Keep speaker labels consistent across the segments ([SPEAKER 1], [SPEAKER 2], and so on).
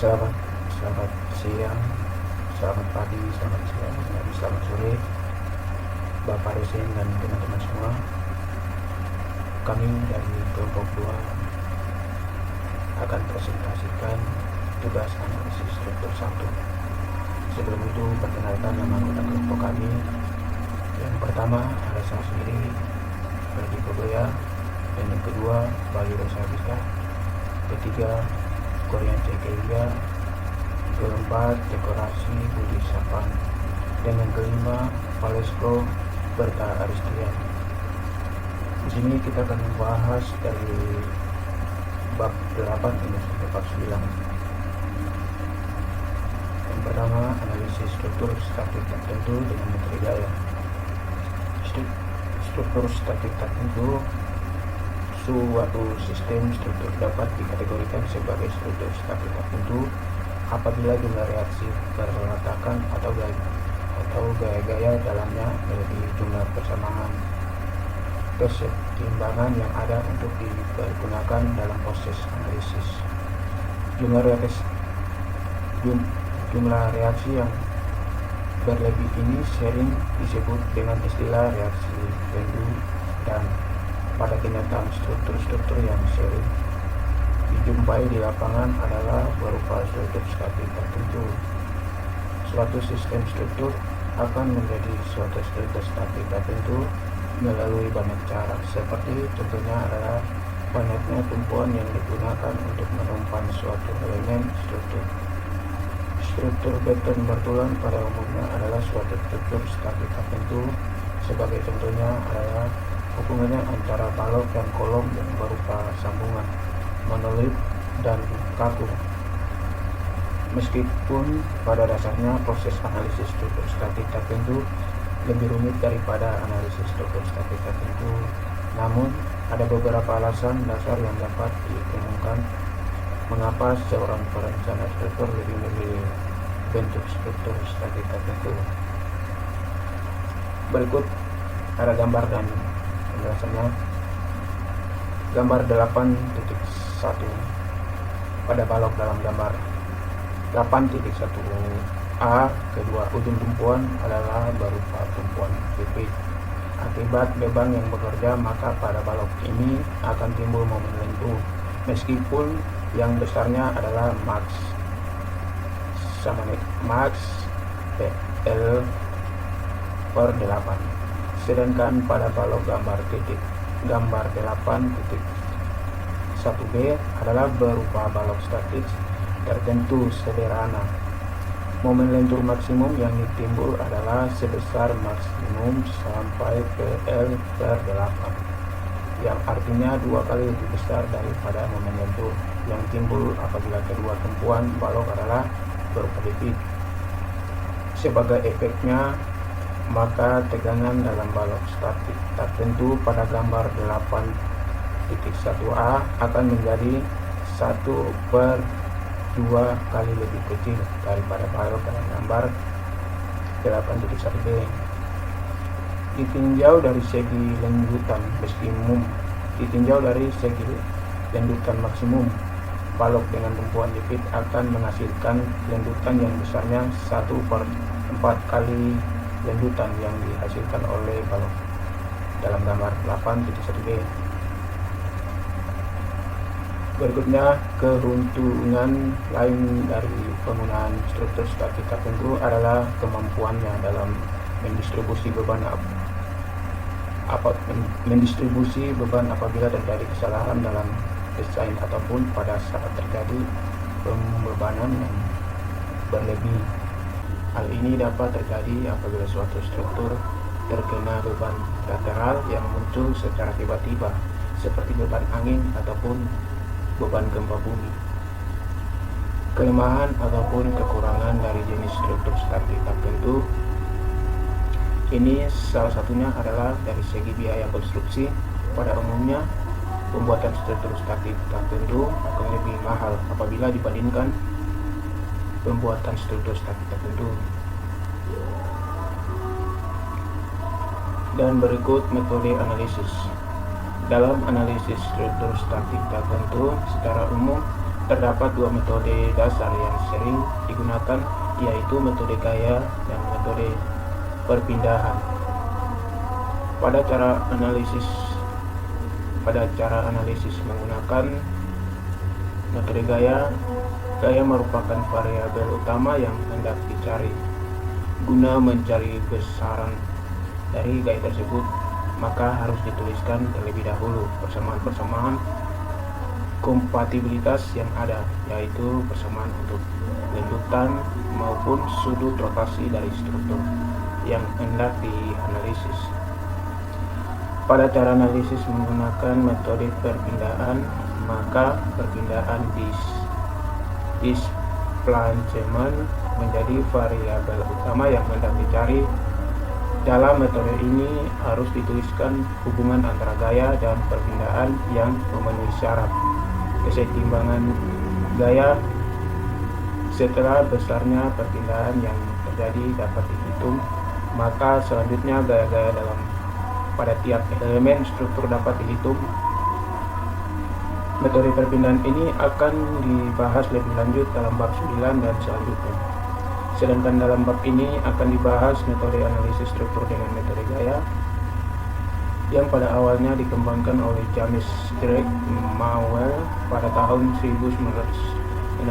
[SPEAKER 1] Selamat selamat siang, selamat pagi, selamat siang, dan selamat sore, Bapak dosen dan teman-teman semua. Kami dari kelompok 2 akan presentasikan tugas analisis struktur 1. Sebelum itu, perkenalkan nama anggota kelompok kami. Yang pertama ada saya sendiri, Ferdi Kogoya, dan yang kedua Bayu Rosabika, ketiga Korean Cekelia, keempat dekorasi Budi Sapan, dan yang kelima Valesko Berta Aristian. Di sini kita akan membahas dari bab 8 ini sampai bab 9. Yang pertama, analisis struktur statik tertentu dengan metode gaya. Struktur statik tertentu suatu sistem struktur dapat dikategorikan sebagai struktur statik tertentu apabila jumlah reaksi perletakan atau gaya-gaya dalamnya melebihi jumlah persamaan kesetimbangan yang ada untuk dipergunakan dalam proses analisis. Jumlah reaksi yang berlebih ini sering disebut dengan istilah reaksi Venn, dan pada kenyataan struktur-struktur yang sering dijumpai di lapangan adalah berupa struktur statik tertentu. Suatu sistem struktur akan menjadi suatu struktur statik tertentu melalui banyak cara, seperti contohnya adalah banyaknya tumpuan yang digunakan untuk menumpan suatu elemen struktur. Struktur beton bertulang pada umumnya adalah suatu struktur statik tertentu. Sebagai contohnya adalah hubungannya antara balok dan kolom yang berupa sambungan monolit dan kaku. Meskipun pada dasarnya proses analisis struktur statik tertentu lebih rumit daripada analisis struktur statik tertentu, namun ada beberapa alasan dasar yang dapat diumumkan mengapa seorang perencana struktur lebih memilih bentuk struktur statik tertentu. Berikut ada gambar dan penjelasannya. Gambar 8.1 pada balok dalam gambar 8.1a, kedua ujung tumpuan adalah berupa tumpuan PP. Akibat beban yang bekerja, maka pada balok ini akan timbul momen lentur, meskipun yang besarnya adalah max PL per 8. Sedangkan pada balok gambar 8.1b adalah berupa balok statis tertentu sederhana. Momen lentur maksimum yang ditimbul adalah sebesar maksimum sampai PL per 8, yang artinya 2 kali lebih besar daripada momen lentur yang timbul apabila kedua tumpuan balok adalah berupa debit. Sebagai efeknya, maka tegangan dalam balok statik tertentu pada gambar 8.1a akan menjadi 1/2 kali lebih kecil daripada balok dalam gambar 8.1b. Ditinjau dari segi lendutan maksimum, balok dengan tumpuan debit akan menghasilkan lendutan yang besarnya 1/4 kali lendutan yang dihasilkan oleh balok dalam gambar 8.1b. Berikutnya, keuntungan lain dari penggunaan struktur statik tertentu adalah kemampuannya dalam mendistribusi beban apabila terjadi kesalahan dalam desain ataupun pada saat terjadi pembebanan yang berlebih. Hal ini dapat terjadi apabila suatu struktur terkena beban lateral yang muncul secara tiba-tiba, seperti beban angin ataupun beban gempa bumi. Kelemahan ataupun kekurangan dari jenis struktur statik tertentu ini salah satunya adalah dari segi biaya konstruksi. Pada umumnya, pembuatan struktur statik tertentu akan lebih mahal apabila dibandingkan pembuatan struktur statik tertentu. Dan berikut metode analisis. Dalam analisis struktur statik tertentu, secara umum Terdapat dua metode dasar yang sering digunakan, yaitu metode gaya dan metode perpindahan. Pada cara analisis menggunakan metode gaya merupakan variabel utama yang hendak dicari. Guna mencari besaran dari gaya tersebut, maka harus dituliskan terlebih dahulu persamaan-persamaan kompatibilitas yang ada, yaitu persamaan untuk lendutan maupun sudut rotasi dari struktur yang hendak dianalisis. Pada cara analisis menggunakan metode perpindahan, maka perpindahan displacement menjadi variabel utama yang hendak dicari. Dalam metode ini harus dituliskan hubungan antara gaya dan perpindahan yang memenuhi syarat kesetimbangan gaya. Setelah besarnya perpindahan yang terjadi dapat dihitung, maka selanjutnya gaya-gaya pada tiap elemen struktur dapat dihitung. Metode perpindahan ini akan dibahas lebih lanjut dalam bab 9 dan selanjutnya. Sedangkan dalam bab ini akan dibahas metode analisis struktur dengan metode gaya yang pada awalnya dikembangkan oleh James Drake Mawel pada tahun 1964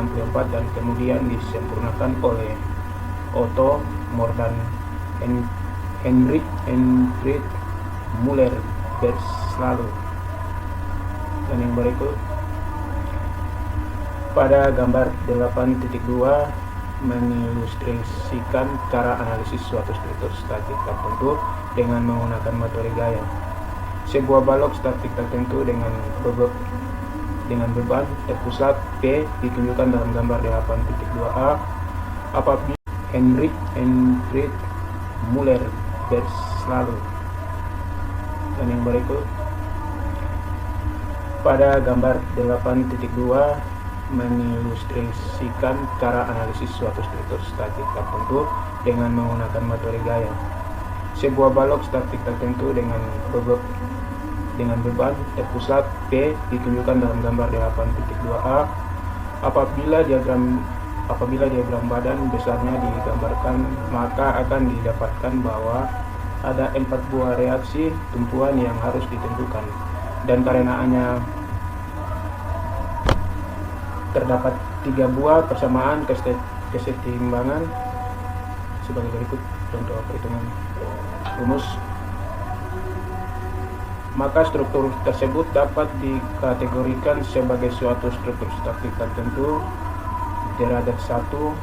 [SPEAKER 1] dan kemudian disempurnakan oleh Otto Mohr dan Heinrich Müller Berslalu. Dan yang berikut, pada gambar 8.2 mengilustrasikan cara analisis suatu struktur statik tertentu dengan menggunakan metode gaya. Sebuah balok statik tertentu dengan beban terpusat P ditunjukkan dalam gambar 8.2a apabila Heinrich Müller Berslalu. Dan yang berikut, pada gambar 8.2 mengilustrasikan cara analisis suatu struktur statik tertentu dengan menggunakan metode gaya. Sebuah balok statik tertentu dengan beban terpusat P ditunjukkan dalam gambar 8.2a apabila diagram badan besarnya digambarkan, maka akan didapatkan bahwa ada 4 buah reaksi tumpuan yang harus ditentukan, dan karenaannya terdapat 3 buah persamaan kesetimbangan sebagai berikut contoh perhitungan rumus. Maka struktur tersebut dapat dikategorikan sebagai suatu struktur statik tertentu derajat 1.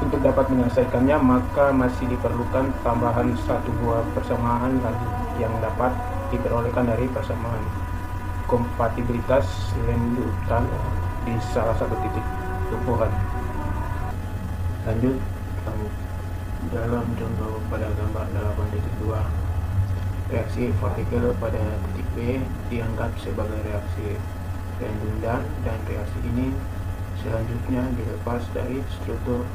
[SPEAKER 1] Untuk dapat menyelesaikannya, maka masih diperlukan tambahan 1 buah persamaan lagi yang dapat diperolehkan dari persamaan kompatibilitas lendutan di salah satu titik tumpuan. Lanjut, dalam contoh pada gambar 8.2, reaksi partikel pada titik B dianggap sebagai reaksi redundan, dan reaksi ini selanjutnya dilepas dari struktur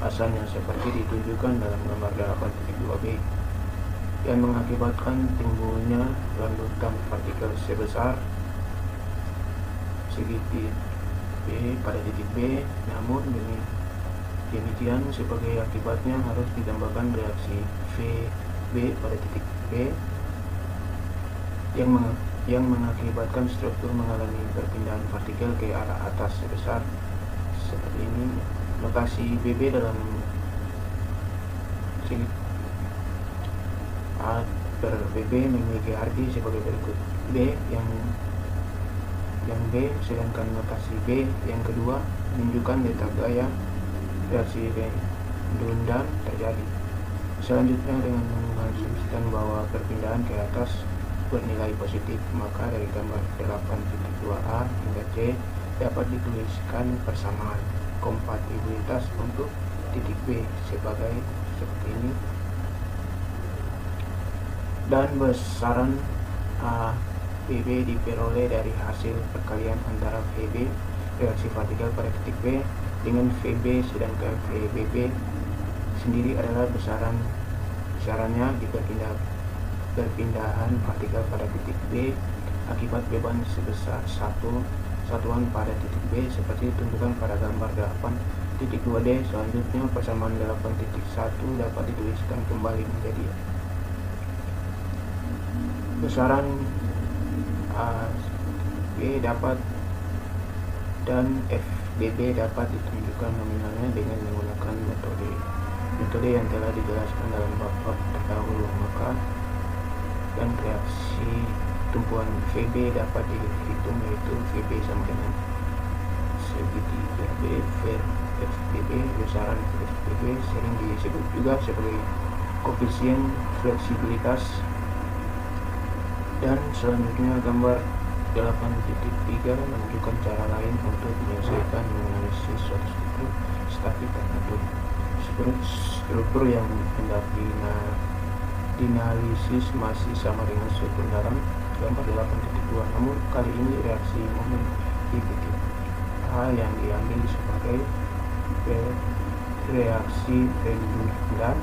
[SPEAKER 1] asalnya seperti ditunjukkan dalam gambar 8.2b yang mengakibatkan timbulnya landutan partikel sebesar segi B pada titik B. Namun demikian sebagai akibatnya harus ditambahkan reaksi VB pada titik B yang mengakibatkan struktur mengalami perpindahan partikel ke arah atas sebesar seperti ini. Notasi BB dalam segi A per BB memiliki arti sebagai berikut: B yang B, sedangkan notasi B yang kedua menunjukkan letak gaya reaksi redundan terjadi. Selanjutnya, dengan mengasumsikan bahwa perpindahan ke atas bernilai positif, maka dari gambar 8.2a hingga C dapat dituliskan persamaan kompatibilitas untuk titik B sebagai seperti ini, dan besaran A VB diperoleh dari hasil perkalian antara VB reaksi partikel pada titik B dengan VB, sedangkan VBB sendiri adalah besarannya di perpindahan partikel pada titik B akibat beban sebesar 1 satuan pada titik B seperti ditunjukkan pada gambar 8.2D. Selanjutnya persamaan 8.1 dapat dituliskan kembali menjadi besaran B dapat dan FBB dapat ditunjukkan nominalnya dengan menggunakan metode yang telah dijelaskan dalam bab terdahulu. Maka dan reaksi tumpuan VB dapat dihitung, yaitu VB sama dengan segitiga B per FBB. Besaran FBB sering disebut juga sebagai koefisien fleksibilitas. Dan selanjutnya gambar 8.3 menunjukkan cara lain untuk menyelesaikan menganalisis suatu struktur statik tertentu. Struktur yang hendak dinalisis masih sama dengan struktur dalam gambar 8.2, namun kali ini reaksi momen di titik A yang diambil sebagai reaksi redundan.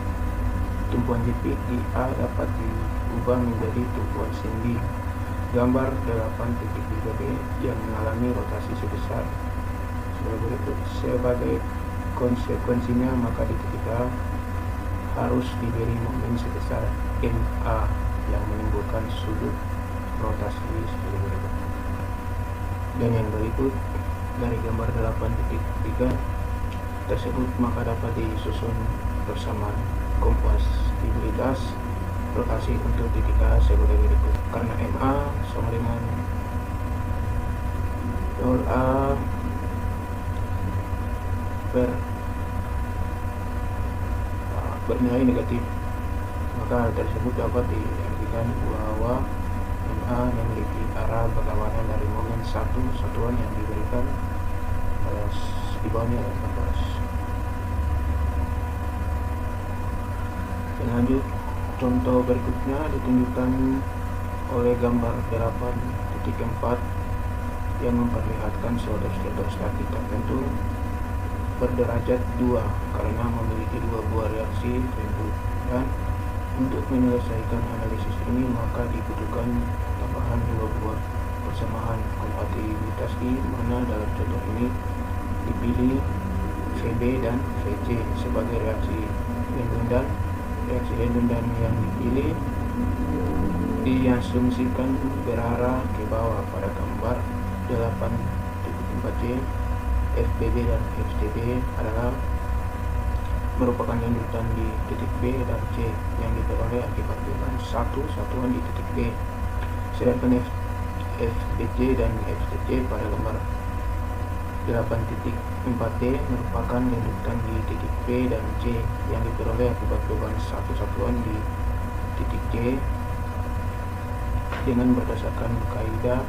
[SPEAKER 1] Tumpuan JP di A dapat diubah menjadi tumpuan sin di gambar 8.3B yang mengalami rotasi sebesar sebagai berikut. Sebagai konsekuensinya, maka di titik A harus diberi momen sebesar MA yang menimbulkan sudut rotasi sebagai berikut. Dan yang berikut dari gambar 8.3 tersebut maka dapat disusun bersama kompatibilitas rotasi untuk titik A sebagai berikut. Karena MA sama dengan A bernilai negatif, maka hal tersebut dapat diartikan bahwa MA memiliki arah berlawanan dari momen satuan yang diberikan di bawahnya gambar. Lanjut, contoh berikutnya ditunjukkan oleh gambar 8.4 yang memperlihatkan suatu struktur statik tertentu berderajat 2 karena memiliki dua buah reaksi tertentu. Dan untuk menyelesaikan analisis ini maka dibutuhkan tambahan dua buah persamaan kompatibilitas, di mana dalam contoh ini dipilih VB dan VC sebagai reaksi redundan. Reaksi redundan yang dipilih diasumsikan berarah ke bawah pada gambar 8.4C. FBB dan FCB adalah merupakan lanjutan di titik B dan C yang diperoleh akibat beban satuan di titik B. Sedangkan FBC dan FCC pada gambar 8.4D merupakan lanjutan di titik B dan C yang diperoleh akibat beban satuan di titik C. Dengan berdasarkan kaidah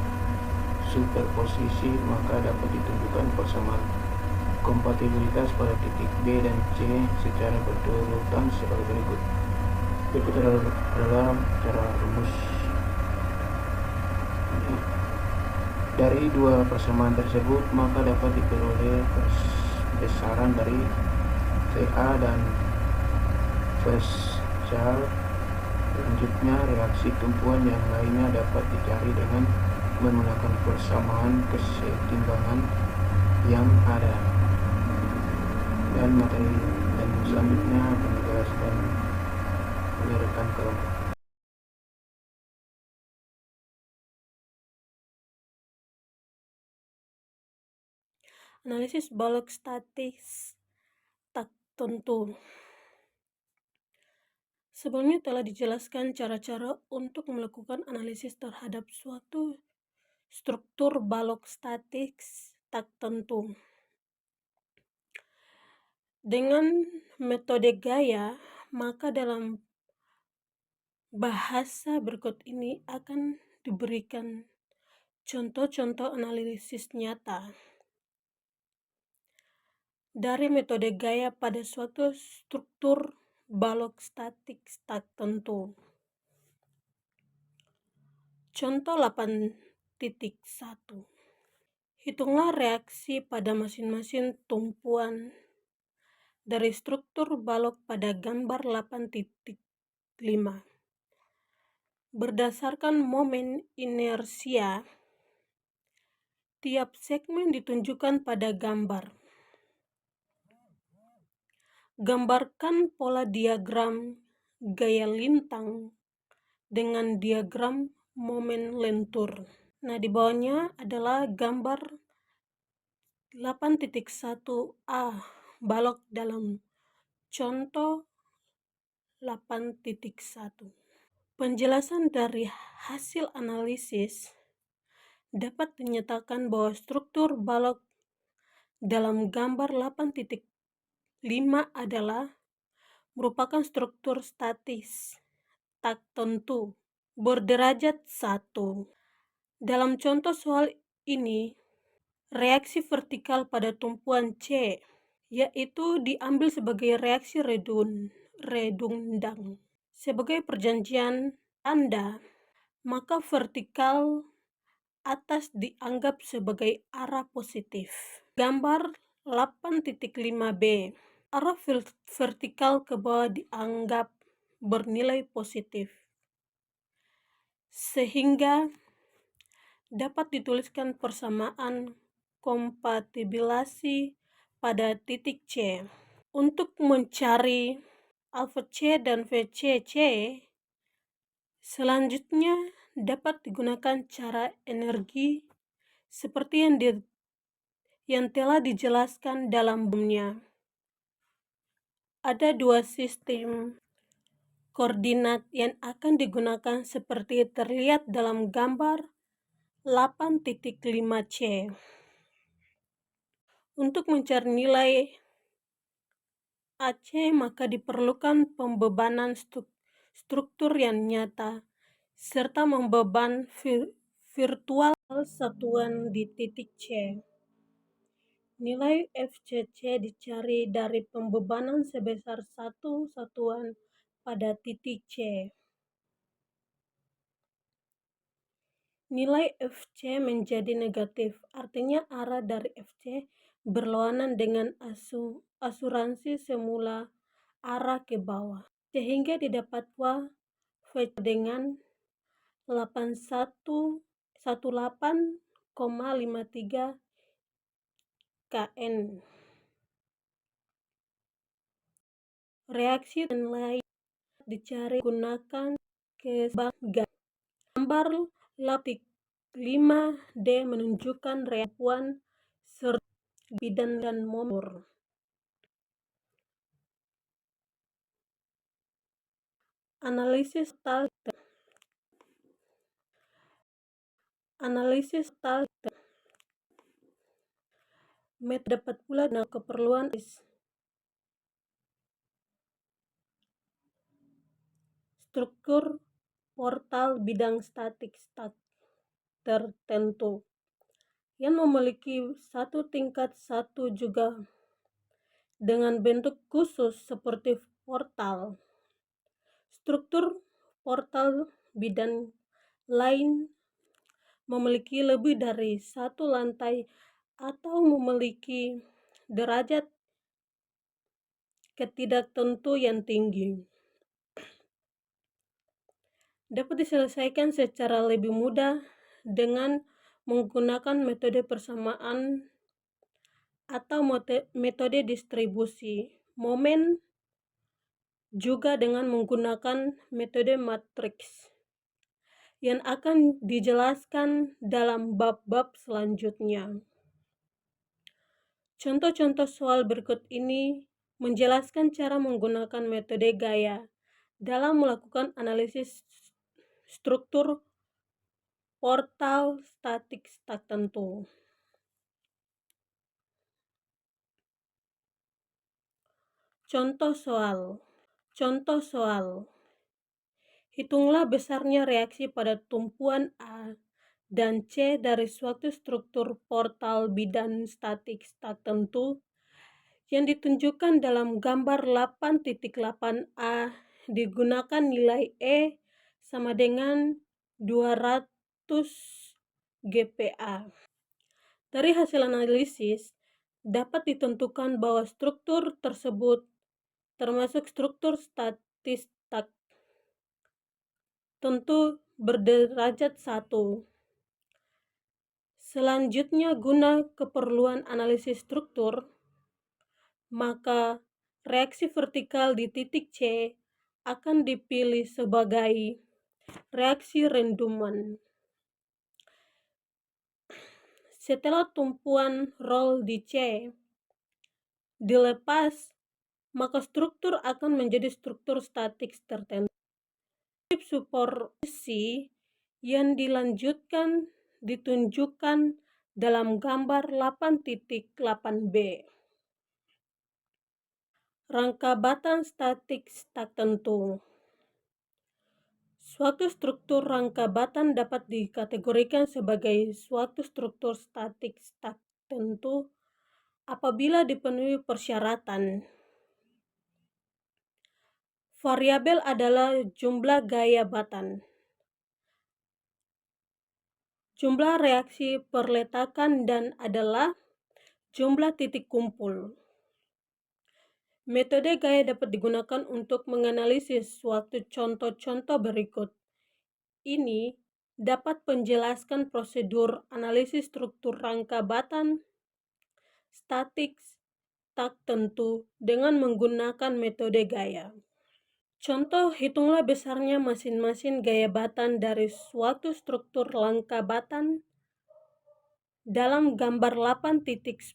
[SPEAKER 1] superposisi maka dapat ditunjukkan persamaan kompatibilitas pada titik B dan C secara berurutan sebagai berikut. Berikut adalah cara rumus. Dari dua persamaan tersebut maka dapat diperoleh besaran dari VA dan Faisal. Selanjutnya reaksi tumpuan yang lainnya dapat dicari dengan menggunakan persamaan kesetimbangan yang ada. Dan materi dan selanjutnya akan dijelaskan oleh rekan kelompok.
[SPEAKER 2] Analisis balok statis tak tentu. Sebelumnya telah dijelaskan cara-cara untuk melakukan analisis terhadap suatu struktur balok statis tak tentu. Dengan metode gaya, maka dalam bahasa berikut ini akan diberikan contoh-contoh analisis nyata dari metode gaya pada suatu struktur balok statik tak tentu. Contoh 8.1. Hitunglah reaksi pada masing-masing tumpuan dari struktur balok pada gambar 8.5. Berdasarkan momen inersia, tiap segmen ditunjukkan pada gambar. Gambarkan pola diagram gaya lintang dengan diagram momen lentur. Nah, di bawahnya adalah gambar 8.1a balok dalam contoh 8.1. Penjelasan dari hasil analisis dapat dinyatakan bahwa struktur balok dalam gambar 8.5 adalah merupakan struktur statis tak tentu berderajat 1. Dalam contoh soal ini, reaksi vertikal pada tumpuan C yaitu diambil sebagai reaksi redundang. Sebagai perjanjian tanda, maka vertikal atas dianggap sebagai arah positif. Gambar 8.5b, arah vertikal ke bawah dianggap bernilai positif, sehingga dapat dituliskan persamaan kompatibilasi pada titik C. Untuk mencari alfa C dan VC C, selanjutnya dapat digunakan cara energi seperti yang telah dijelaskan dalam bumnya. Ada dua sistem koordinat yang akan digunakan seperti terlihat dalam gambar 8.5C. Untuk mencari nilai AC, maka diperlukan pembebanan struktur yang nyata, serta membeban virtual satuan di titik C. Nilai FCC dicari dari pembebanan sebesar 1 satuan pada titik C. Nilai FC menjadi negatif, artinya arah dari FC berlawanan dengan asuransi semula arah ke bawah, sehingga didapatlah VC dengan 18,53 kN. Reaksi lain dicari gunakan gambar 5D menunjukkan reaksi serta bidan dan momor. Analisis tal dapat pula dengan keperluan struktur portal bidang statik tertentu yang memiliki satu tingkat satu juga dengan bentuk khusus seperti portal. Struktur portal bidang lain memiliki lebih dari satu lantai atau memiliki derajat ketidaktentu yang tinggi. Dapat diselesaikan secara lebih mudah dengan menggunakan metode persamaan atau metode distribusi momen, juga dengan menggunakan metode matriks yang akan dijelaskan dalam bab-bab selanjutnya. Contoh-contoh soal berikut ini menjelaskan cara menggunakan metode gaya dalam melakukan analisis struktur portal statik tertentu. Contoh soal. Hitunglah besarnya reaksi pada tumpuan A dan C dari suatu struktur portal bidang statik tertentu yang ditunjukkan dalam gambar 8.8a. Digunakan nilai E sama dengan 200 GPa. Dari hasil analisis dapat ditentukan bahwa struktur tersebut termasuk struktur statis tentu berderajat 1. Selanjutnya, guna keperluan analisis struktur, maka reaksi vertikal di titik C akan dipilih sebagai reaksi renduman. Setelah tumpuan roll di C dilepas, maka struktur akan menjadi struktur statik tertentu. Supervisi yang dilanjutkan ditunjukkan dalam gambar 8.8b. Rangka batan statik tak tentu. Suatu struktur rangka batan dapat dikategorikan sebagai suatu struktur statik tak tentu apabila dipenuhi persyaratan. Variabel adalah jumlah gaya batan, jumlah reaksi perletakan, dan adalah jumlah titik kumpul. Metode gaya dapat digunakan untuk menganalisis suatu contoh-contoh berikut. Ini dapat menjelaskan prosedur analisis struktur rangka batan statik tak tentu dengan menggunakan metode gaya. Contoh, hitunglah besarnya masing-masing gaya batan dari suatu struktur rangka batan dalam gambar 8.10.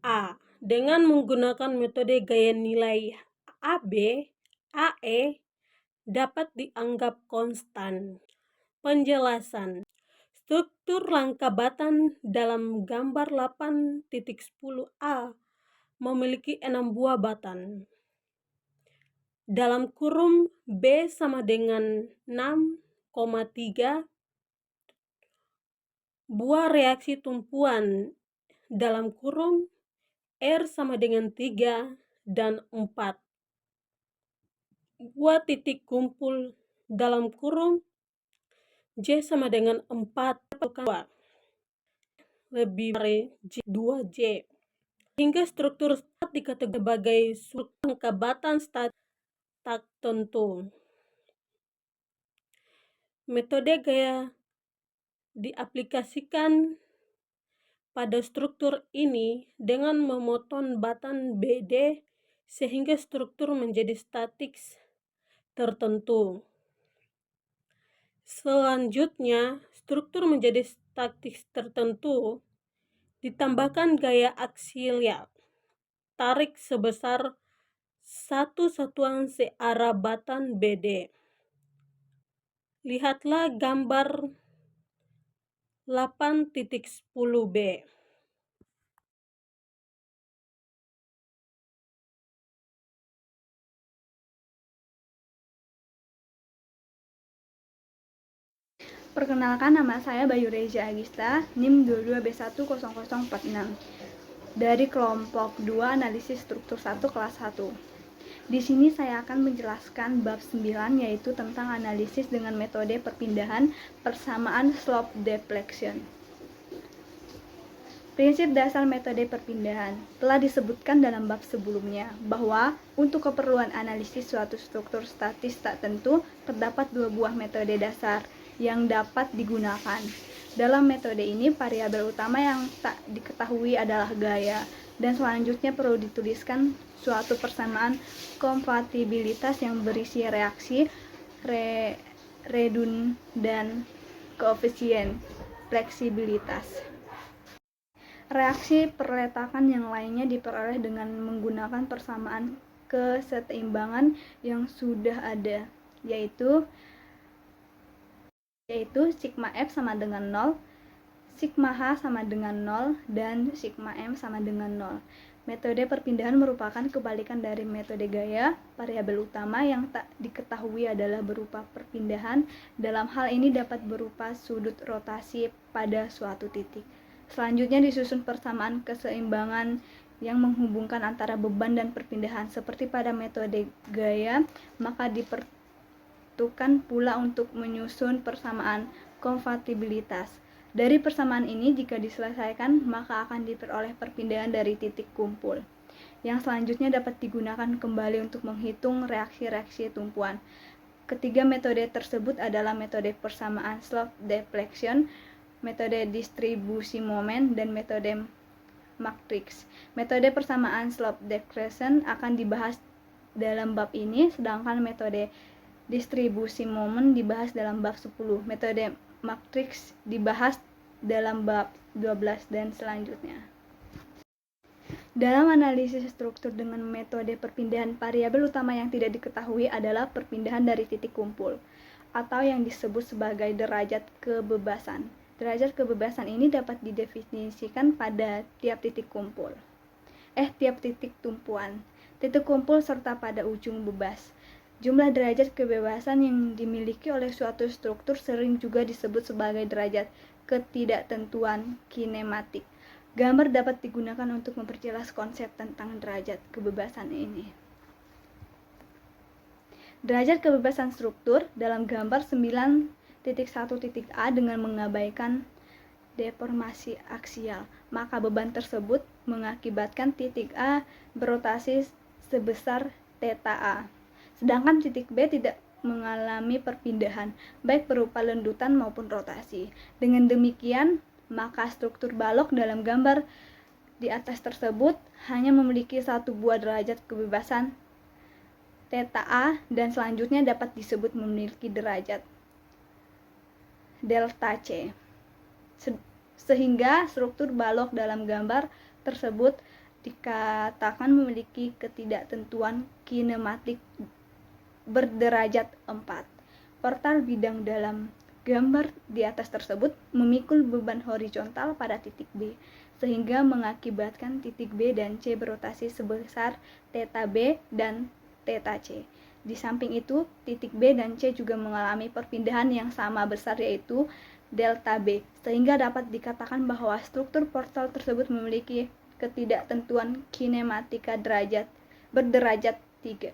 [SPEAKER 2] A. Dengan menggunakan metode gaya nilai AB, AE dapat dianggap konstan. Penjelasan. Struktur rangka batan dalam gambar 8.10a memiliki 6 buah batan. Dalam kurung B sama dengan 6,3 buah reaksi tumpuan, dalam kurung R sama dengan 3 dan 4 buah titik kumpul, dalam kurung J sama dengan 4 lebih dari 2J. Hingga struktur statik dikategorikan sebagai struktur rangka batan statik tak tentu. Metode gaya diaplikasikan pada struktur ini dengan memotong batan BD sehingga struktur menjadi statik tertentu. Selanjutnya, struktur menjadi statik tertentu ditambahkan gaya aksial tarik sebesar 1 satuan searah batan BD. Lihatlah gambar 8.10b.
[SPEAKER 3] Perkenalkan, nama saya Bayu Reza Agista, NIM 22B10046 dari kelompok 2 analisis struktur 1 kelas 1. Di sini saya akan menjelaskan bab 9, yaitu tentang analisis dengan metode perpindahan persamaan slope deflection. Prinsip dasar metode perpindahan telah disebutkan dalam bab sebelumnya bahwa untuk keperluan analisis suatu struktur statis tak tentu terdapat 2 buah metode dasar yang dapat digunakan. Dalam metode ini, variabel utama yang tak diketahui adalah gaya, dan selanjutnya perlu dituliskan suatu persamaan kompatibilitas yang berisi reaksi, redun, dan koefisien fleksibilitas. Reaksi perletakan yang lainnya diperoleh dengan menggunakan persamaan keseimbangan yang sudah ada, yaitu sigma F sama dengan 0, sigma H sama dengan 0, dan sigma M sama dengan 0. Metode perpindahan merupakan kebalikan dari metode gaya. Variabel utama yang tak diketahui adalah berupa perpindahan. Dalam hal ini dapat berupa sudut rotasi pada suatu titik. Selanjutnya disusun persamaan keseimbangan yang menghubungkan antara beban dan perpindahan. Seperti pada metode gaya, maka diperlukan pula untuk menyusun persamaan kompatibilitas. Dari persamaan ini, jika diselesaikan, maka akan diperoleh perpindahan dari titik kumpul, yang selanjutnya dapat digunakan kembali untuk menghitung reaksi-reaksi tumpuan. Ketiga metode tersebut adalah metode persamaan slope deflection, metode distribusi momen, dan metode matrix. Metode persamaan slope deflection akan dibahas dalam bab ini, sedangkan metode distribusi momen dibahas dalam bab 10. Metode matrix dibahas dalam bab 12 dan selanjutnya. Dalam analisis struktur dengan metode perpindahan, variabel utama yang tidak diketahui adalah perpindahan dari titik kumpul, atau yang disebut sebagai derajat kebebasan. Derajat kebebasan ini dapat didefinisikan pada tiap titik tumpuan, titik kumpul serta pada ujung bebas. Jumlah derajat kebebasan yang dimiliki oleh suatu struktur sering juga disebut sebagai derajat ketidaktentuan kinematik. Gambar dapat digunakan untuk memperjelas konsep tentang derajat kebebasan ini. Derajat kebebasan struktur dalam gambar 9.1.a dengan mengabaikan deformasi aksial, maka beban tersebut mengakibatkan titik A berotasi sebesar theta A. Sedangkan titik B tidak mengalami perpindahan, baik berupa lendutan maupun rotasi. Dengan demikian, maka struktur balok dalam gambar di atas tersebut hanya memiliki satu buah derajat kebebasan theta A dan selanjutnya dapat disebut memiliki derajat delta C. Sehingga struktur balok dalam gambar tersebut dikatakan memiliki ketidaktentuan kinematik berderajat 4. Portal bidang dalam gambar di atas tersebut memikul beban horizontal pada titik B, sehingga mengakibatkan titik B dan C berotasi sebesar theta B dan theta C. Di samping itu, titik B dan C juga mengalami perpindahan yang sama besar, yaitu delta B, sehingga dapat dikatakan bahwa struktur portal tersebut memiliki ketidaktentuan kinematika berderajat 3.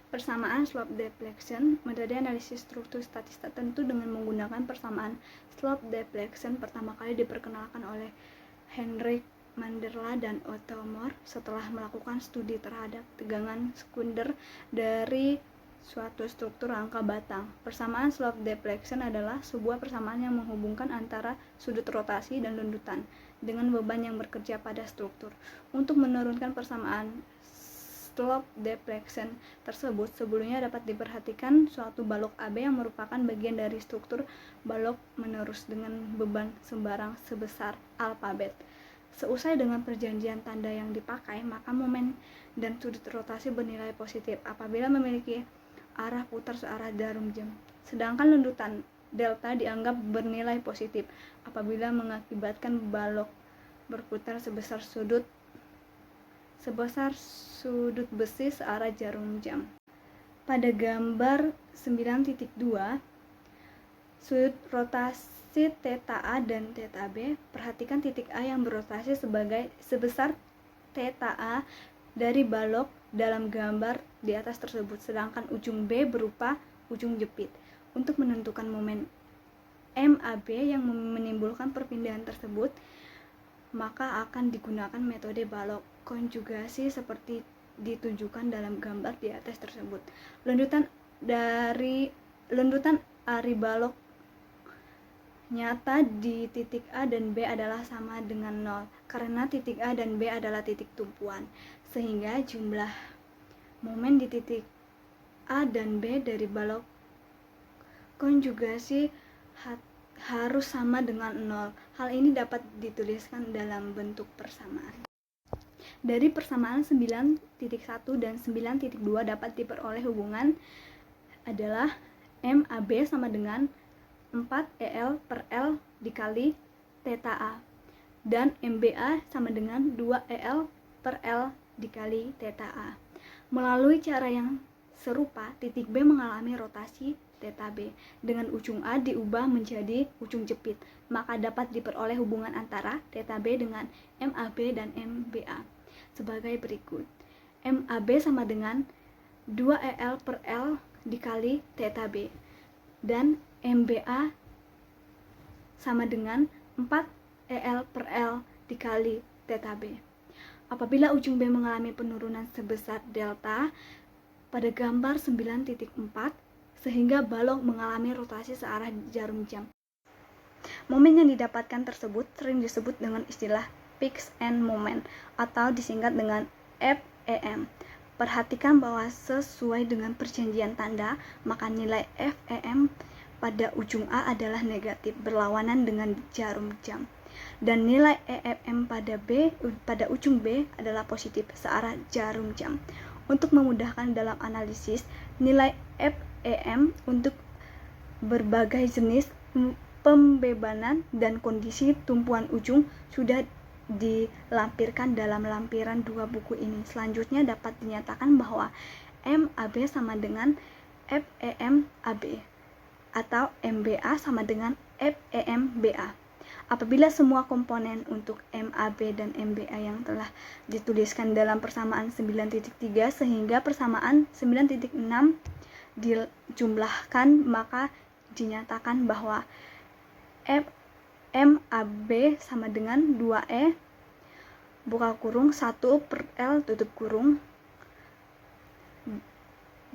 [SPEAKER 3] Persamaan slope deflection. Metode analisis struktur statistik tertentu dengan menggunakan persamaan slope deflection pertama kali diperkenalkan oleh Hendrik Manderla dan Otto Moore setelah melakukan studi terhadap tegangan sekunder dari suatu struktur rangka batang. Persamaan slope deflection adalah sebuah persamaan yang menghubungkan antara sudut rotasi dan lendutan dengan beban yang bekerja pada struktur. Untuk menurunkan persamaan slope deflection tersebut, sebelumnya dapat diperhatikan suatu balok AB yang merupakan bagian dari struktur balok menerus dengan beban sembarang sebesar alfabet. Seusai dengan perjanjian tanda yang dipakai, maka momen dan sudut rotasi bernilai positif apabila memiliki arah putar searah jarum jam. Sedangkan lendutan delta dianggap bernilai positif apabila mengakibatkan balok berputar sebesar sudut besi searah jarum jam. Pada gambar 9.2, sudut rotasi theta A dan theta B, perhatikan titik A yang berotasi sebesar theta A dari balok dalam gambar di atas tersebut, sedangkan ujung B berupa ujung jepit. Untuk menentukan momen MAB yang menimbulkan perpindahan tersebut, maka akan digunakan metode balok konjugasi seperti ditunjukkan dalam gambar di atas tersebut. Lendutan ari balok nyata di titik A dan B adalah sama dengan 0 karena titik A dan B adalah titik tumpuan, sehingga jumlah momen di titik A dan B dari balok konjugasi harus sama dengan 0. Hal ini dapat dituliskan dalam bentuk persamaan. Dari persamaan 9.1 dan 9.2 dapat diperoleh hubungan adalah MAB sama dengan 4EL per L dikali theta A dan MBA sama dengan 2EL per L dikali theta A. Melalui cara yang serupa, titik B mengalami rotasi theta B dengan ujung A diubah menjadi ujung jepit, maka dapat diperoleh hubungan antara theta B dengan MAB dan MBA sebagai berikut. MAB sama dengan 2EL per L dikali theta B dan MBA sama dengan 4EL per L dikali theta B. Apabila ujung B mengalami penurunan sebesar delta, pada gambar 9.4 sehingga balok mengalami rotasi searah jarum jam. Momen yang didapatkan tersebut sering disebut dengan istilah fixed end moment atau disingkat dengan FEM. Perhatikan bahwa sesuai dengan perjanjian tanda, maka nilai FEM pada ujung A adalah negatif berlawanan dengan jarum jam. Dan nilai EFM pada ujung B adalah positif searah jarum jam. Untuk memudahkan dalam analisis, nilai FEM untuk berbagai jenis pembebanan dan kondisi tumpuan ujung sudah dilampirkan dalam lampiran 2 buku ini. Selanjutnya dapat dinyatakan bahwa MAB sama dengan FEM AB atau MBA sama dengan FEM BA. Apabila semua komponen untuk MAB dan MBA yang telah dituliskan dalam persamaan 9.3 sehingga persamaan 9.6 dijumlahkan, maka dinyatakan bahwa MAB sama dengan 2E buka kurung 1 per L tutup kurung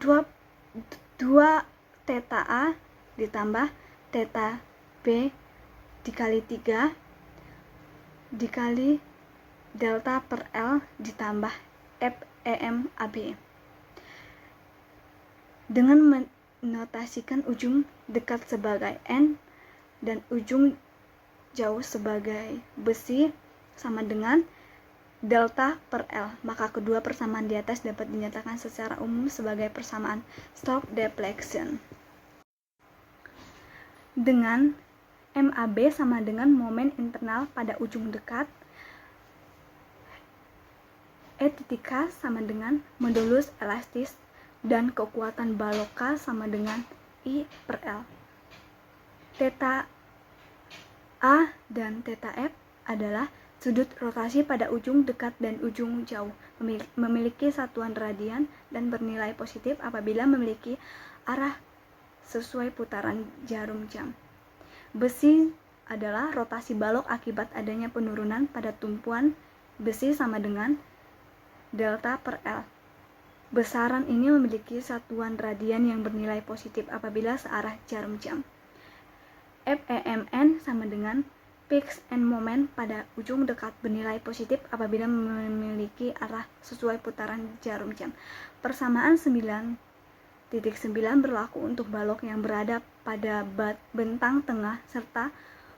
[SPEAKER 3] 2 theta A ditambah theta B dikali 3 dikali delta per L ditambah FEM AB. Dengan menotasikan ujung dekat sebagai N dan ujung jauh sebagai besi sama dengan delta per L, maka kedua persamaan di atas dapat dinyatakan secara umum sebagai persamaan Stokes deflection. Dengan MAB sama dengan momen internal pada ujung dekat, E titik K sama dengan modulus elastis, dan kekuatan balok K sama dengan I per L. Theta A dan theta F adalah sudut rotasi pada ujung dekat dan ujung jauh, memiliki satuan radian dan bernilai positif apabila memiliki arah sesuai putaran jarum jam. Besi adalah rotasi balok akibat adanya penurunan pada tumpuan besi sama dengan delta per L. Besaran ini memiliki satuan radian yang bernilai positif apabila searah jarum jam. FEMN sama dengan fixed end moment pada ujung dekat bernilai positif apabila memiliki arah sesuai putaran jarum jam. Persamaan 9.9 berlaku untuk balok yang berada pada bentang tengah serta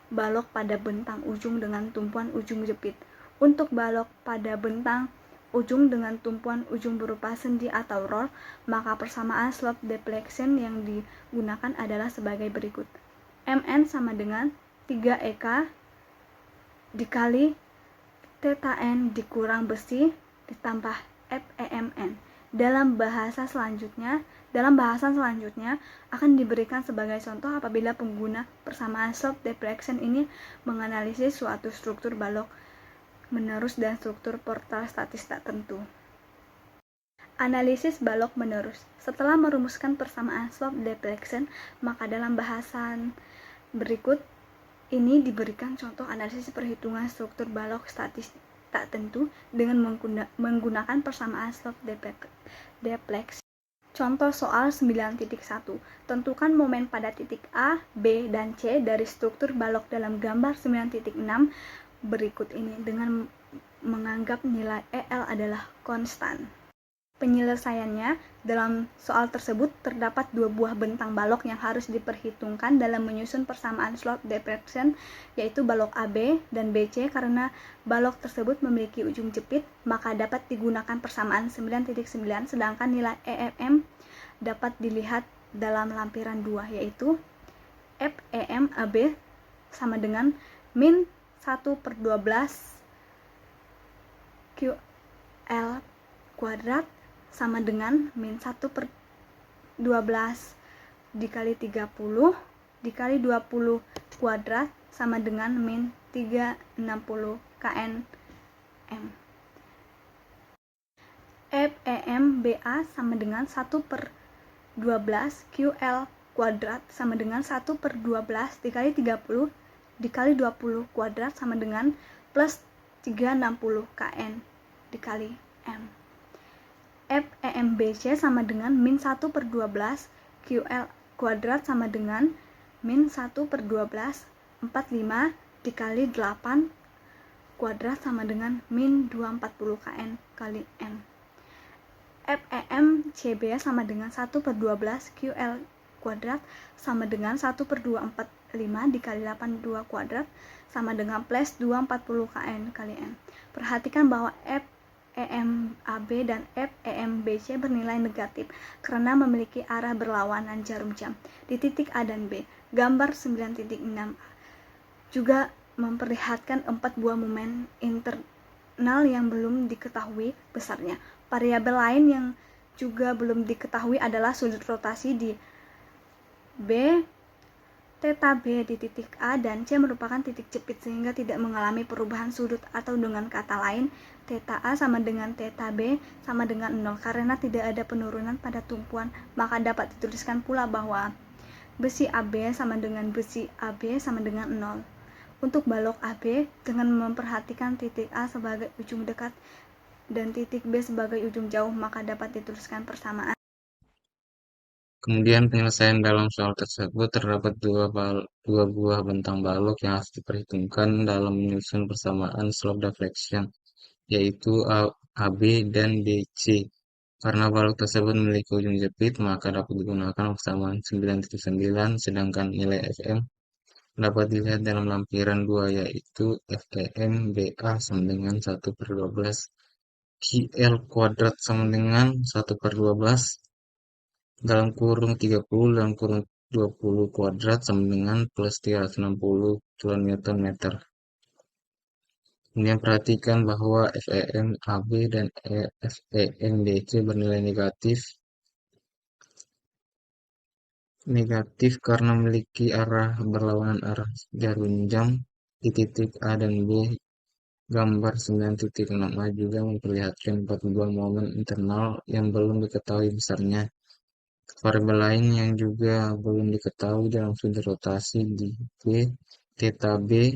[SPEAKER 3] balok pada bentang ujung dengan tumpuan ujung jepit. Untuk balok pada bentang ujung dengan tumpuan ujung berupa sendi atau roll, maka persamaan slope deflection yang digunakan adalah sebagai berikut. MN sama dengan 3EK dikali theta N dikurang besi ditambah FEMN. Dalam bahasan selanjutnya akan diberikan sebagai contoh apabila pengguna persamaan slope deflection ini menganalisis suatu struktur balok menerus dan struktur portal statis tak tentu. Analisis balok menerus. Setelah merumuskan persamaan slope deflection, maka dalam bahasan berikut ini diberikan contoh analisis perhitungan struktur balok statis tak tentu dengan menggunakan persamaan slope deflection. Contoh soal 9.1. Tentukan momen pada titik A, B, dan C dari struktur balok dalam gambar 9.6 berikut ini dengan menganggap nilai EL adalah konstan. Penyelesaiannya, dalam soal tersebut terdapat 2 buah bentang balok yang harus diperhitungkan dalam menyusun persamaan slope deflection, yaitu balok AB dan BC. Karena balok tersebut memiliki ujung jepit, maka dapat digunakan persamaan 9.9, sedangkan nilai EFM dapat dilihat dalam lampiran 2, yaitu FEM AB sama dengan min 1 per 12 QL kuadrat sama dengan min 1 per 12 dikali 30 dikali 20 kuadrat sama dengan min 360 kNm. FEM BA sama dengan 1 per 12 QL kuadrat sama dengan 1 per 12 dikali 30 dikali 20 kuadrat sama dengan plus 360 kN dikali M. FEMBC sama dengan min 1 per 12, QL kuadrat sama dengan min 1 per 12, 45 dikali 8 kuadrat sama dengan min 240 kN kali N. FEMCB sama dengan 1 per 12 QL kuadrat sama dengan 1 per 245 dikali 82 kuadrat sama dengan plus 240 kN kali N. Perhatikan bahwa FEMAB dan FEMBC bernilai negatif karena memiliki arah berlawanan jarum jam di titik A dan B. Gambar 9.6 juga memperlihatkan 4 buah momen internal yang belum diketahui besarnya. Variabel lain yang juga belum diketahui adalah sudut rotasi di B, theta B di titik A dan C merupakan titik jepit sehingga tidak mengalami perubahan sudut, atau dengan kata lain theta A sama dengan theta B sama dengan 0 karena tidak ada penurunan pada tumpuan. Maka dapat dituliskan pula bahwa besi AB sama dengan besi AB sama dengan 0. Untuk balok AB, dengan memperhatikan titik A sebagai ujung dekat dan titik B sebagai ujung jauh, maka dapat dituliskan persamaan.
[SPEAKER 4] Kemudian penyelesaian dalam soal tersebut terdapat dua buah bentang balok yang harus diperhitungkan dalam menyusun persamaan slope deflection, yaitu AB dan BC. Karena balok tersebut memiliki ujung jepit, maka dapat digunakan persamaan 9.9, sedangkan nilai Fm dapat dilihat dalam lampiran 2, yaitu FEM BA sama dengan 1 per 12, QL kuadrat sama dengan 1 per 12, dalam kurung 30 dalam kurung 20 kuadrat sama dengan plus 360 kN/meter. Kemudian perhatikan bahwa FEM AB dan FEM BC bernilai negatif karena memiliki arah berlawanan arah jarum jam di titik A dan B. Gambar 9.6a juga memperlihatkan 4 buah momen internal yang belum diketahui besarnya. Variabel lain yang juga belum diketahui dalam sudut rotasi di B, theta B,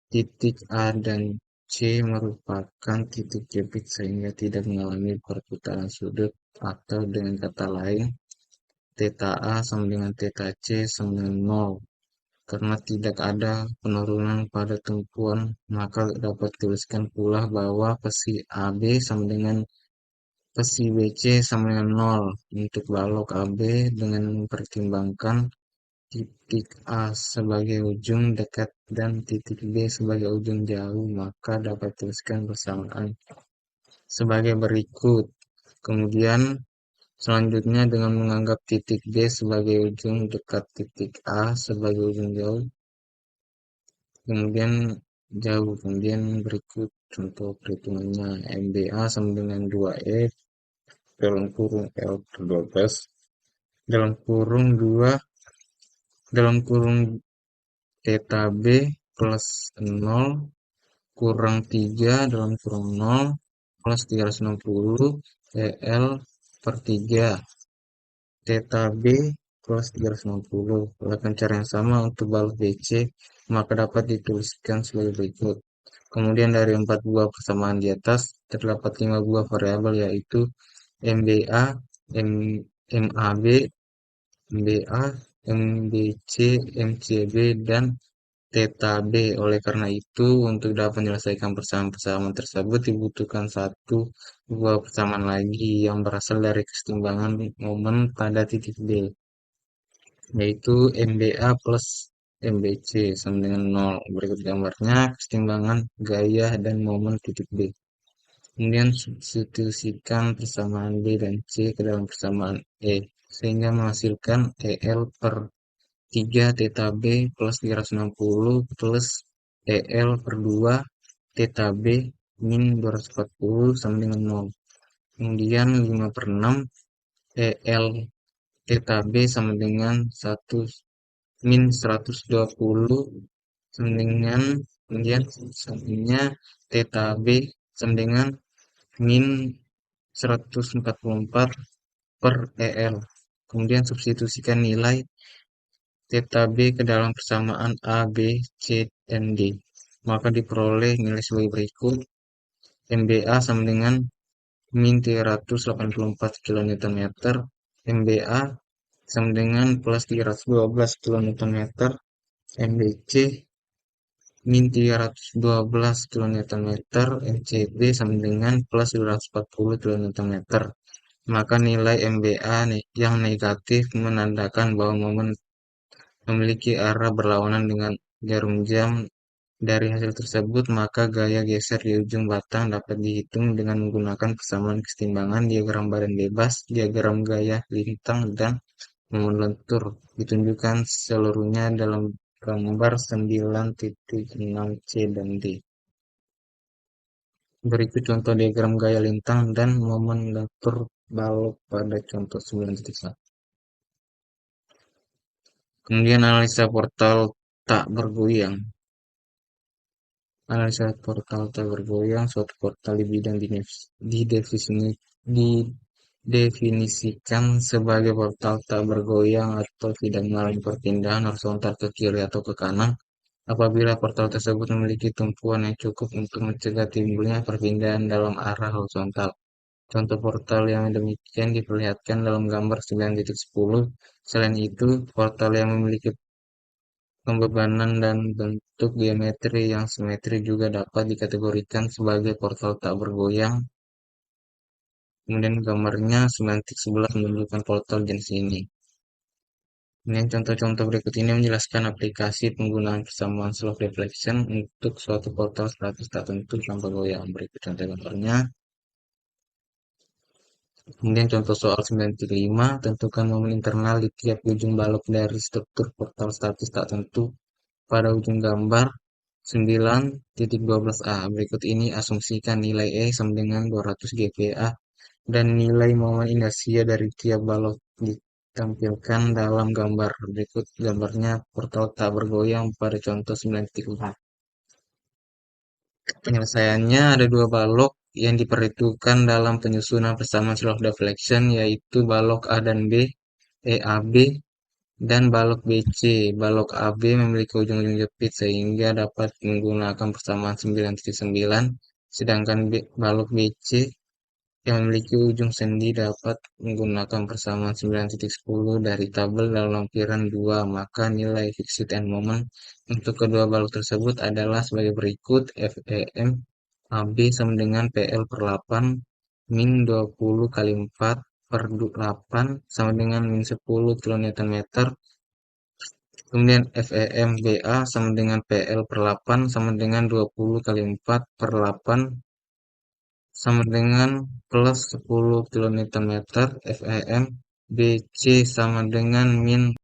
[SPEAKER 4] titik A dan C merupakan titik jepit sehingga tidak mengalami perputaran sudut, atau dengan kata lain theta A sama dengan theta C sama dengan 0. Karena tidak ada penurunan pada tumpuan, maka dapat dituliskan pula bahwa pesi AB sama dengan pesi BC sama dengan 0. Untuk balok AB dengan mempertimbangkan titik A sebagai ujung dekat dan titik B sebagai ujung jauh, maka dapat dituliskan persamaan sebagai berikut. Kemudian selanjutnya dengan menganggap titik B sebagai ujung dekat, titik A sebagai ujung jauh, kemudian berikut contoh perhitungannya. MBA sama dengan 2E dalam kurung L per 12 dalam kurung 2 dalam kurung theta B plus 0 kurang 3 dalam kurung 0 plus 360 EL per 3 theta B plus 360. Lakukan cara yang sama untuk balok BC, maka dapat dituliskan sebagai berikut. Kemudian dari 4 buah persamaan di atas, terdapat 5 buah variabel, yaitu MBA, MAB, MBA, MBC, MCB, dan theta B. Oleh karena itu, untuk dapat menyelesaikan persamaan-persamaan tersebut dibutuhkan satu buah persamaan lagi yang berasal dari kesetimbangan momen pada titik B, yaitu MBA plus MBC sama dengan 0. Berikut gambarnya kesetimbangan gaya dan momen titik B. Kemudian substitusikan persamaan B dan C ke dalam persamaan E, sehingga menghasilkan EL per 3 theta B plus 360 plus EL per 2 theta B min 240 sama dengan 0. Kemudian 5 per 6 EL theta B sama dengan 1 min 120 sama dengan, kemudian satunya theta B sama dengan min 144 per EL. Kemudian substitusikan nilai theta B ke dalam persamaan A, B, C, dan D. Maka diperoleh nilai sebagai berikut. MBA sama dengan min 384 kN, MBA sama dengan plus 312 kN, MBC min 312 kN, MCB sama dengan plus 240 kN. Maka nilai MBA yang negatif menandakan bahwa momen memiliki arah berlawanan dengan jarum jam. Dari hasil tersebut, maka gaya geser di ujung batang dapat dihitung dengan menggunakan persamaan kesetimbangan diagram badan bebas, diagram gaya lintang, dan momen lentur. Ditunjukkan seluruhnya dalam gambar 9.6 C dan D. Berikut contoh diagram gaya lintang dan momen lentur balok pada contoh 9.1. Kemudian analisa portal tak bergoyang. Analisa portal tak bergoyang, suatu portal di bidang didefinisikan sebagai portal tak bergoyang atau tidak mengalami perpindahan horizontal ke kiri atau ke kanan apabila portal tersebut memiliki tumpuan yang cukup untuk mencegah timbulnya perpindahan dalam arah horizontal. Contoh portal yang demikian diperlihatkan dalam gambar 9.10. Selain itu, portal yang memiliki pembebanan dan bentuk geometri yang simetri juga dapat dikategorikan sebagai portal tak bergoyang. Kemudian gambarnya 9.11 menunjukkan portal jenis ini. Kemudian contoh-contoh berikut ini menjelaskan aplikasi penggunaan persamaan slope deflection untuk suatu portal statis tak tentu tanpa goyang. Berikut contoh gambarnya. Kemudian contoh soal 9.5, tentukan momen internal di tiap ujung balok dari struktur portal statis tak tentu pada ujung gambar 9.12a. Berikut ini asumsikan nilai E sama dengan 200 GPa dan nilai momen inersia dari tiap balok ditampilkan dalam gambar. Berikut gambarnya portal tak bergoyang pada contoh 9.4. Penyelesaiannya ada dua balok yang diperhitungkan dalam penyusunan persamaan slope deflection, yaitu balok A dan B, EAB, dan balok BC. Balok AB memiliki ujung-ujung jepit sehingga dapat menggunakan persamaan 9.9, sedangkan balok BC yang memiliki ujung sendi dapat menggunakan persamaan 9.10 dari tabel dalam lampiran 2. Maka nilai fixed end moment untuk kedua balok tersebut adalah sebagai berikut. FEM AB sama dengan PL per 8 min 20 kali 4 per 8 sama dengan min 10 kN. Kemudian FEM BA sama dengan PL per 8 sama dengan 20 kali 4 per 8 sama dengan plus 10 kN. FEM BC sama dengan min